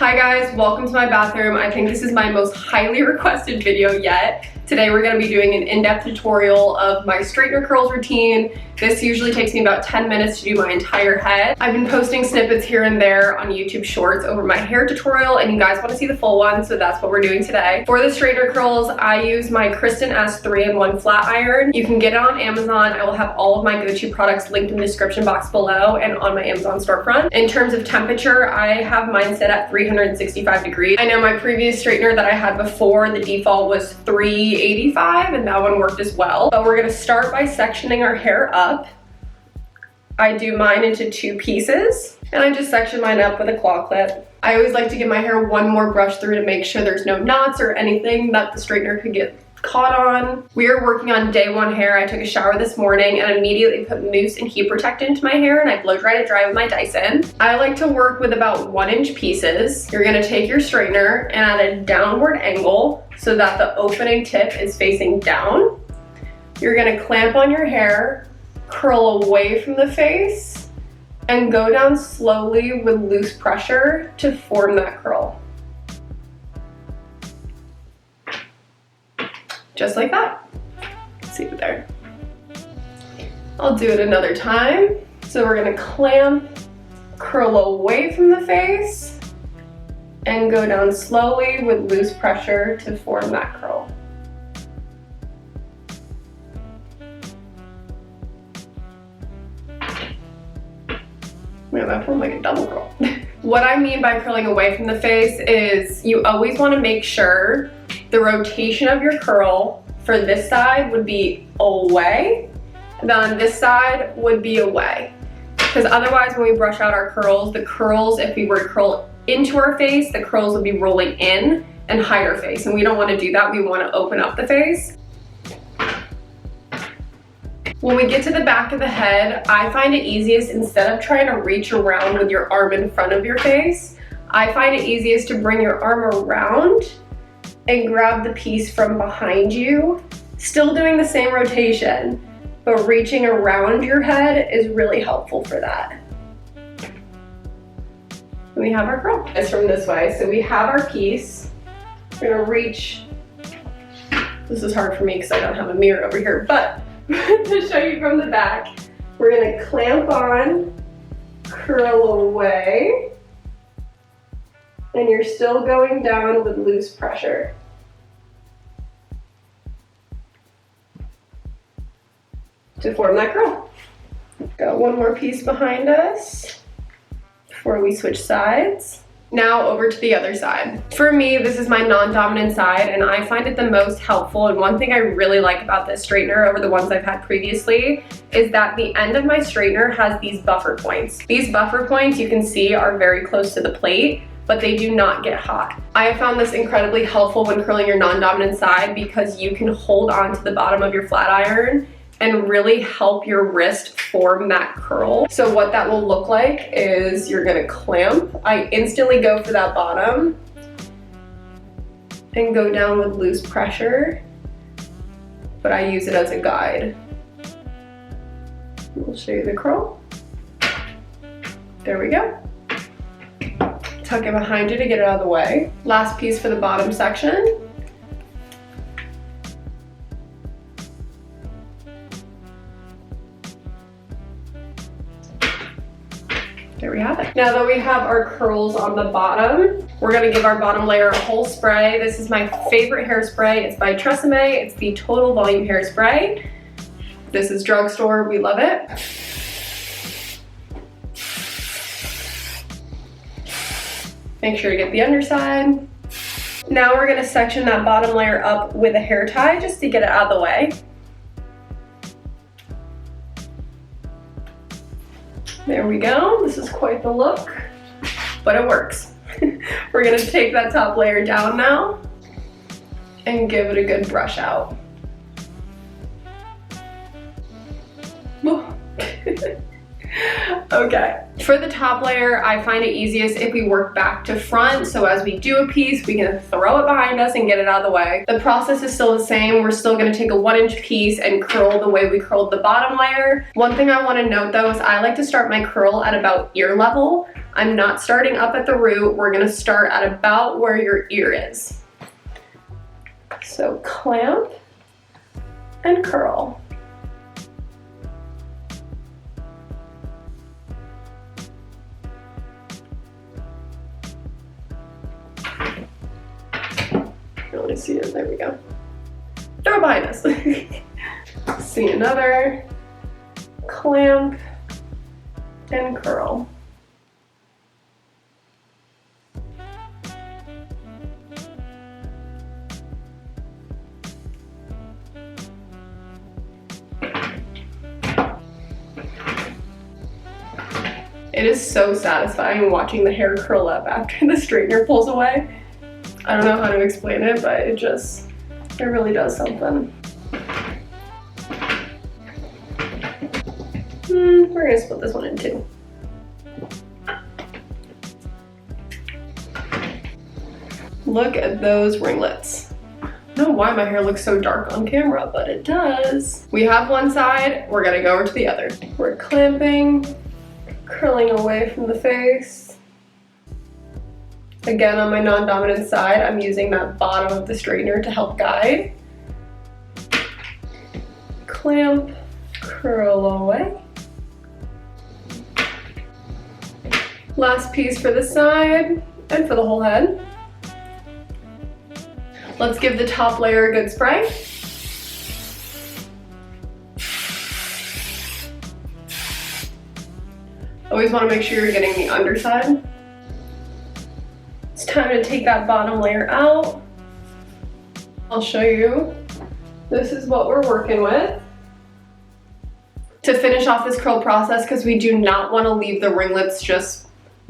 Hi guys, welcome to my bathroom. I think this is my most highly requested video yet. Today we're going to be doing an in-depth tutorial of my straightener curls routine. This usually takes me about 10 minutes to do my entire head. I've been posting snippets here and there on YouTube Shorts over my hair tutorial, and you guys want to see the full one, so that's what we're doing today. For the straightener curls, I use my Kristen S 3-in-1 flat iron. You can get it on Amazon. I will have all of my go-to products linked in the description box below and on my Amazon storefront. In terms of temperature, I have mine set at 365 degrees. I know my previous straightener that I had before, the default was 385, and that one worked as well. But we're going to start by sectioning our hair up. I do mine into 2 pieces, and I just section mine up with a claw clip. I always like to give my hair one more brush through to make sure there's no knots or anything that the straightener could get caught on. We are working on day 1 hair. I took a shower this morning and immediately put mousse and heat protectant into my hair, and I blow dried it dry with my Dyson. I like to work with about 1-inch pieces. You're gonna take your straightener and at a downward angle so that the opening tip is facing down. You're gonna clamp on your hair, curl away from the face, and go down slowly with loose pressure to form that curl. Just like that. See it there. I'll do it another time. So we're gonna clamp, curl away from the face, and go down slowly with loose pressure to form that curl. Man, that formed like a double curl. What I mean by curling away from the face is you always want to make sure the rotation of your curl for this side would be away, and then on this side would be away. Because otherwise when we brush out our curls, the curls, if we were to curl into our face, the curls would be rolling in and hide our face. And we don't want to do that. We want to open up the face. When we get to the back of the head, I find it easiest, instead of trying to reach around with your arm in front of your face, I find it easiest to bring your arm around and grab the piece from behind you, still doing the same rotation, but reaching around your head is really helpful for that. We have our curl. It's from this way. So we have our piece. We're gonna reach. This is hard for me because I don't have a mirror over here, but to show you from the back, we're gonna clamp on, curl away, and you're still going down with loose pressure. To form that curl. Got one more piece behind us before we switch sides. Now over to the other side. For me, this is my non-dominant side, and I find it the most helpful. And one thing I really like about this straightener over the ones I've had previously is that the end of my straightener has these buffer points. These buffer points, you can see, are very close to the plate, but they do not get hot. I have found this incredibly helpful when curling your non-dominant side because you can hold on to the bottom of your flat iron and really help your wrist form that curl. So what that will look like is you're gonna clamp. I instantly go for that bottom and go down with loose pressure, but I use it as a guide. We'll show you the curl. There we go. Tuck it behind you to get it out of the way. Last piece for the bottom section. There we have it. Now that we have our curls on the bottom, we're gonna give our bottom layer a whole spray. This is my favorite hairspray. It's by Tresemme. It's the Total Volume Hairspray. This is drugstore. We love it. Make sure to get the underside. Now we're gonna section that bottom layer up with a hair tie just to get it out of the way. There we go. This is quite the look, but it works. We're gonna take that top layer down now and give it a good brush out. Okay, for the top layer, I find it easiest if we work back to front. So as we do a piece, we can throw it behind us and get it out of the way. The process is still the same. We're still gonna take a 1-inch piece and curl the way we curled the bottom layer. One thing I wanna note though is I like to start my curl at about ear level. I'm not starting up at the root. We're gonna start at about where your ear is. So clamp and curl. Let me see it, there we go. Throw it behind us. See another, clamp and curl. It is so satisfying watching the hair curl up after the straightener pulls away. I don't know how to explain it, but it really does something. We're gonna split this one in two. Look at those ringlets. I don't know why my hair looks so dark on camera, but it does. We have one side, we're gonna go over to the other. We're clamping, curling away from the face. Again, on my non-dominant side, I'm using that bottom of the straightener to help guide. Clamp, curl away. Last piece for the side and for the whole head. Let's give the top layer a good spray. Always want to make sure you're getting the underside. It's time to take that bottom layer out. I'll show you. This is what we're working with. To finish off this curl process, because we do not want to leave the ringlets just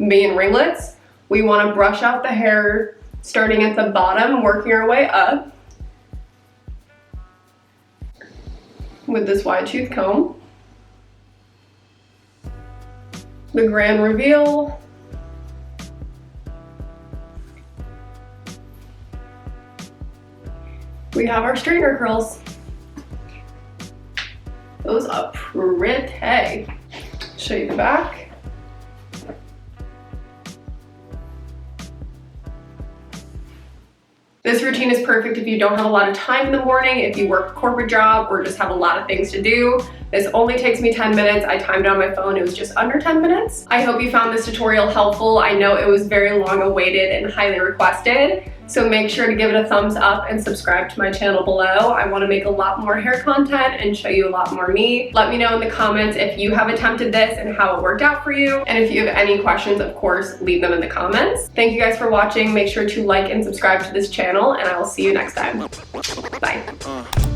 being ringlets, we want to brush out the hair starting at the bottom, working our way up with this wide tooth comb. The grand reveal. We have our straightener curls. Those are pretty. Show you the back. This routine is perfect if you don't have a lot of time in the morning, if you work a corporate job or just have a lot of things to do. This only takes me 10 minutes. I timed it on my phone. It was just under 10 minutes. I hope you found this tutorial helpful. I know it was very long awaited and highly requested. So make sure to give it a thumbs up and subscribe to my channel below. I want to make a lot more hair content and show you a lot more me. Let me know in the comments if you have attempted this and how it worked out for you. And if you have any questions, of course, leave them in the comments. Thank you guys for watching. Make sure to like and subscribe to this channel, and I will see you next time. Bye.